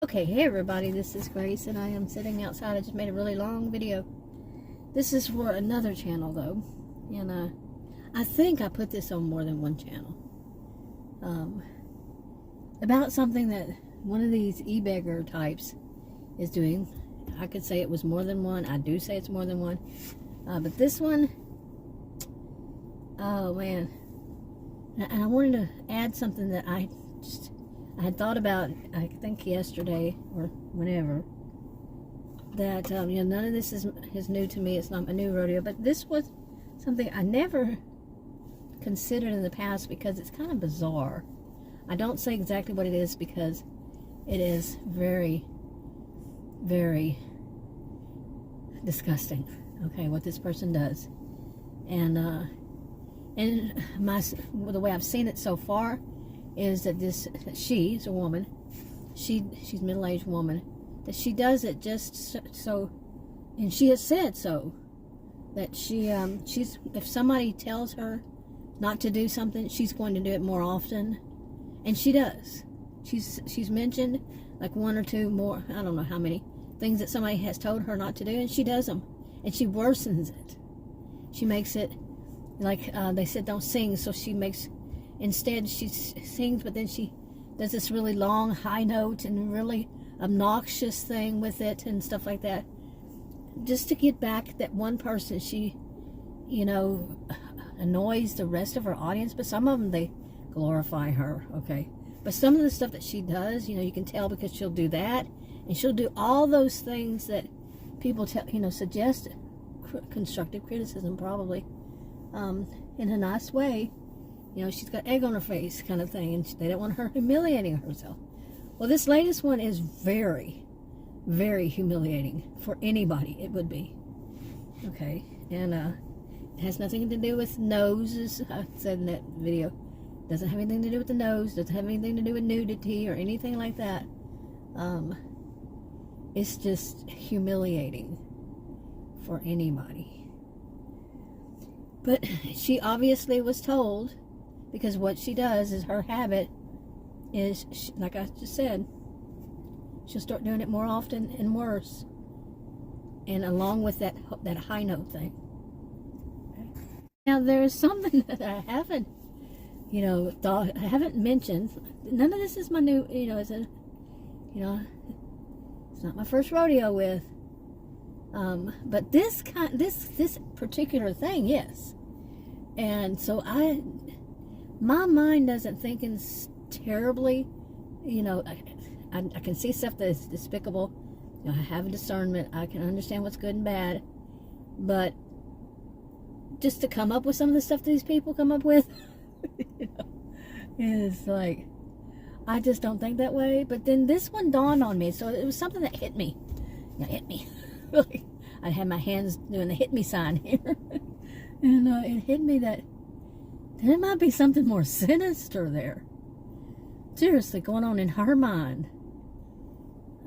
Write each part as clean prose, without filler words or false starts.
Okay, hey everybody, this is Grace and I am sitting outside. I just made a really long video. This is for another channel though, and I think I put this on more than one channel. About something that one of these e-beggar types is doing. I could say it was more than one. I do say it's more than one. But this one, oh man. And I wanted to add something that I had thought about, I think yesterday or whenever, that none of this is new to me. It's not my new rodeo, but this was something I never considered in the past because it's kind of bizarre. I don't say exactly what it is because it is very, very disgusting. Okay, what this person does, and the way I've seen it so far is that she's a woman, she's a middle-aged woman, that she does it just so, and she has said so, that she's if somebody tells her not to do something, she's going to do it more often, and she does. She's mentioned like one or two more, I don't know how many things that somebody has told her not to do, and she does them, and she worsens it. She makes it like they said don't sing, so she makes, instead she sings, but then she does this really long high note and really obnoxious thing with it and stuff like that, just to get back that one person. She annoys the rest of her audience, but some of them, they glorify her, okay? But some of the stuff that she does, you can tell, because she'll do that, and she'll do all those things that people suggest constructive criticism, probably, in a nice way. She's got egg on her face kind of thing, and they don't want her humiliating herself. Well, this latest one is very, very humiliating for anybody. It would be. Okay, and it has nothing to do with noses. I said in that video, doesn't have anything to do with the nose, doesn't have anything to do with nudity or anything like that. It's just humiliating for anybody. But she obviously was told, because what she does is, her habit is, like I just said, she'll start doing it more often and worse, and along with that high note thing. Now there's something that I haven't I haven't mentioned. None of this is my new, it's not my first rodeo with, but this particular thing, yes. And so my mind doesn't think in terribly, I can see stuff that is despicable. I have a discernment. I can understand what's good and bad, but just to come up with some of the stuff these people come up with, is like, I just don't think that way. But then this one dawned on me, so it was something that hit me. Hit me. Really, I had my hands doing the hit me sign here, and it hit me that there might be something more sinister there, seriously, going on in her mind.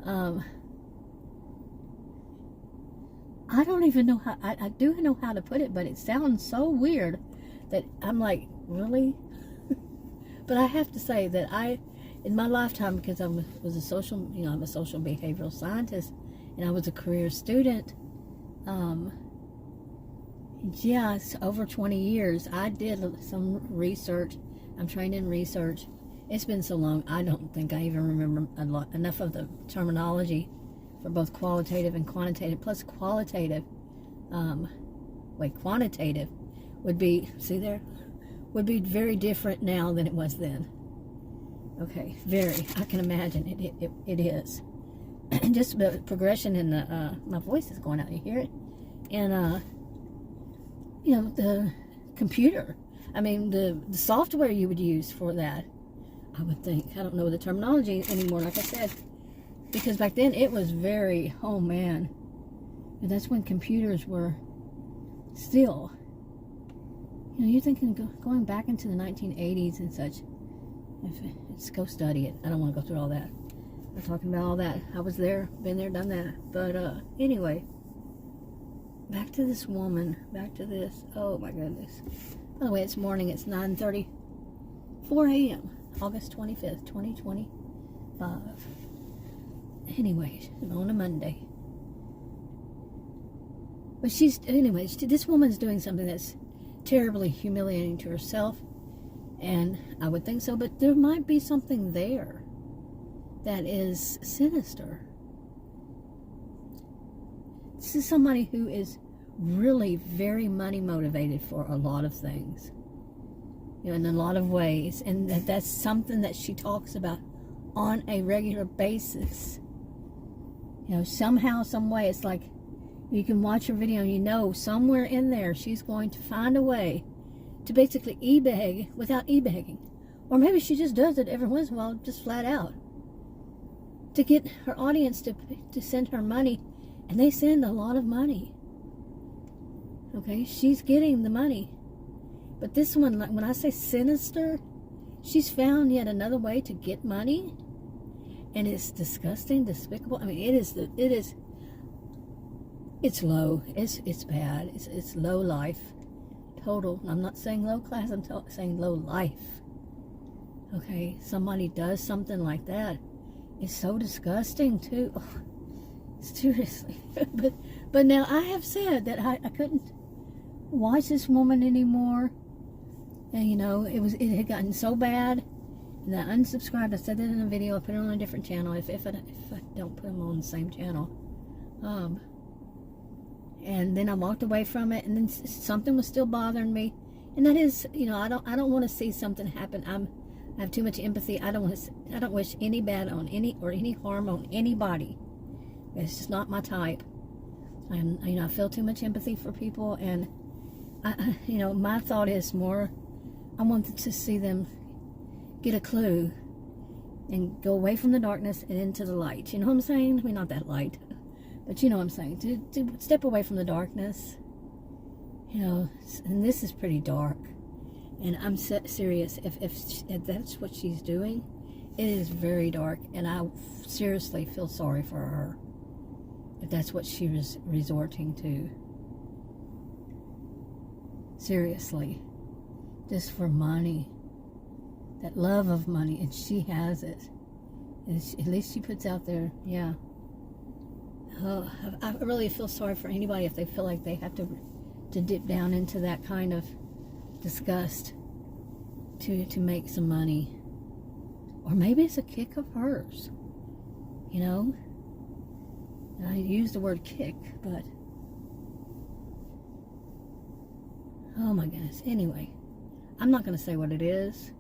I don't even know how, I do know how to put it, but it sounds so weird that I'm like, really? But I have to say that in my lifetime, because I'm a social behavioral scientist, and I was a career student, it's over 20 years. I did some research. I'm trained in research. It's been so long, I don't think I even remember enough of the terminology for both qualitative and quantitative. Plus quantitative would be, would be very different now than it was then. Okay, very. I can imagine it is. And just the progression in the, my voice is going out, you hear it? And, the computer, the software you would use for that, I would think. I don't know the terminology anymore, like I said, because back then it was very, oh man, and that's when computers were still, you're thinking going back into the 1980s and such. Let's go study it. I don't want to go through all that. We're talking about all that. I was there, been there, done that. But anyway, back to this woman, back to this. Oh my goodness. By the way, it's morning. It's 9:34 a.m. August 25th, 2025. anyway, on a Monday. But this woman's doing something that's terribly humiliating to herself, and I would think so, but there might be something there that is sinister. This is somebody who is really very money motivated for a lot of things, in a lot of ways, and that's something that she talks about on a regular basis. Somehow, some way, it's like you can watch her video and somewhere in there she's going to find a way to basically e-beg without e-begging. Or maybe she just does it every once in a while, just flat out, to get her audience to send her money, and they send a lot of money. Okay, she's getting the money. But this one, when I say sinister, she's found yet another way to get money, and it's disgusting, despicable. I mean, it's low. It's bad. It's low life. Total. I'm not saying low class. I'm saying low life. Okay, somebody does something like that. It's so disgusting too. Oh, seriously. but now I have said that I couldn't watch this woman anymore. And it had gotten so bad that I unsubscribed. I said that in a video. I put it on a different channel. If I don't put them on the same channel. And then I walked away from it, and then something was still bothering me, and that is, I don't want to see something happen. I have too much empathy. I don't wish any bad on any harm on anybody. It's just not my type. I feel too much empathy for people, and my thought is more, I want to see them get a clue and go away from the darkness and into the light. You know what I'm saying? I mean, not that light. But you know what I'm saying, to step away from the darkness, and this is pretty dark, and I'm serious, if that's what she's doing, it is very dark, and I seriously feel sorry for her, if that's what she was resorting to. Seriously, just for money, that love of money, and she has it, and at least she puts out there, yeah. I really feel sorry for anybody if they feel like they have to dip down into that kind of disgust to make some money. Or maybe it's a kick of hers. I use the word kick, but oh my goodness. Anyway, I'm not going to say what it is.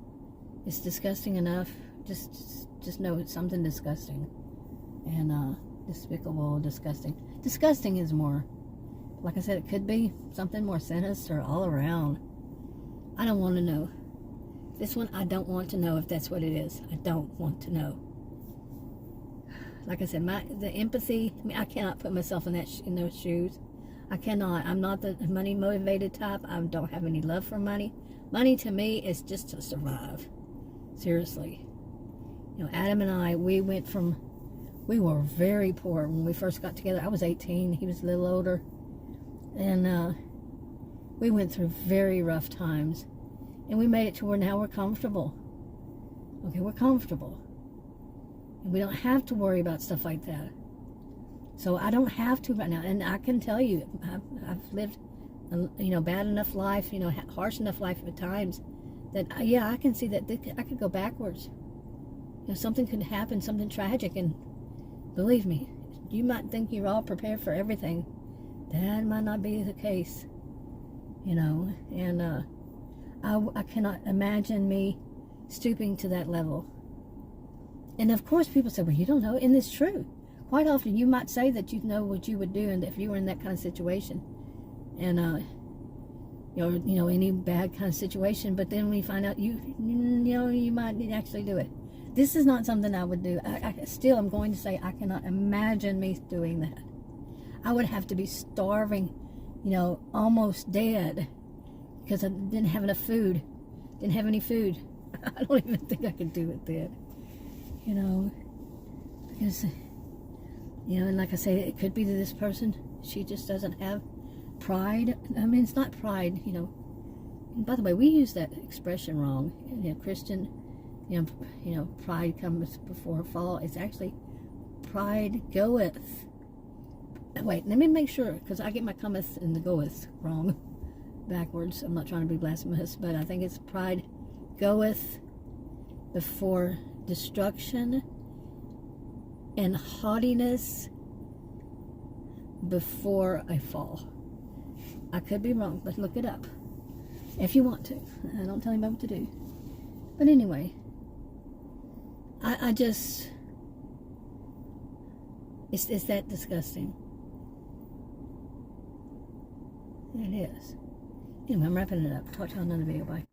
It's disgusting enough. Just know it's something disgusting. And despicable, disgusting. Disgusting is more, like I said, it could be something more sinister all around. I don't want to know. This one, I don't want to know if that's what it is. I don't want to know. Like I said, the empathy, I cannot put myself in those shoes. I cannot. I'm not the money motivated type. I don't have any love for money. Money to me is just to survive. Seriously. Adam and I, we were very poor when we first got together. I was 18. He was a little older. And we went through very rough times. And we made it to where now we're comfortable. Okay, we're comfortable. And we don't have to worry about stuff like that. So I don't have to right now. And I can tell you, I've lived, bad enough life, harsh enough life at times that, yeah, I can see that I could go backwards. Something could happen, something tragic, and believe me, you might think you're all prepared for everything. That might not be the case, and I cannot imagine me stooping to that level. And of course people say, well, you don't know, and it's true. Quite often you might say that you know what you would do and if you were in that kind of situation. And, any bad kind of situation, but then when you find out you might actually do it. This is not something I would do. I still am going to say I cannot imagine me doing that. I would have to be starving, almost dead, because I didn't have enough food. Didn't have any food. I don't even think I could do it then. Because, and like I say, it could be that this person, she just doesn't have pride. I mean, it's not pride, And by the way, we use that expression wrong. Christian, pride comes before a fall. It's actually pride goeth. Wait, let me make sure, because I get my cometh and the goeth wrong, backwards. I'm not trying to be blasphemous, but I think it's pride goeth before destruction, and haughtiness before a fall. I could be wrong, but look it up if you want to. I don't tell anybody what to do. But anyway, I just, it's that disgusting. It is. Anyway, I'm wrapping it up. Talk to you on another video. Bye.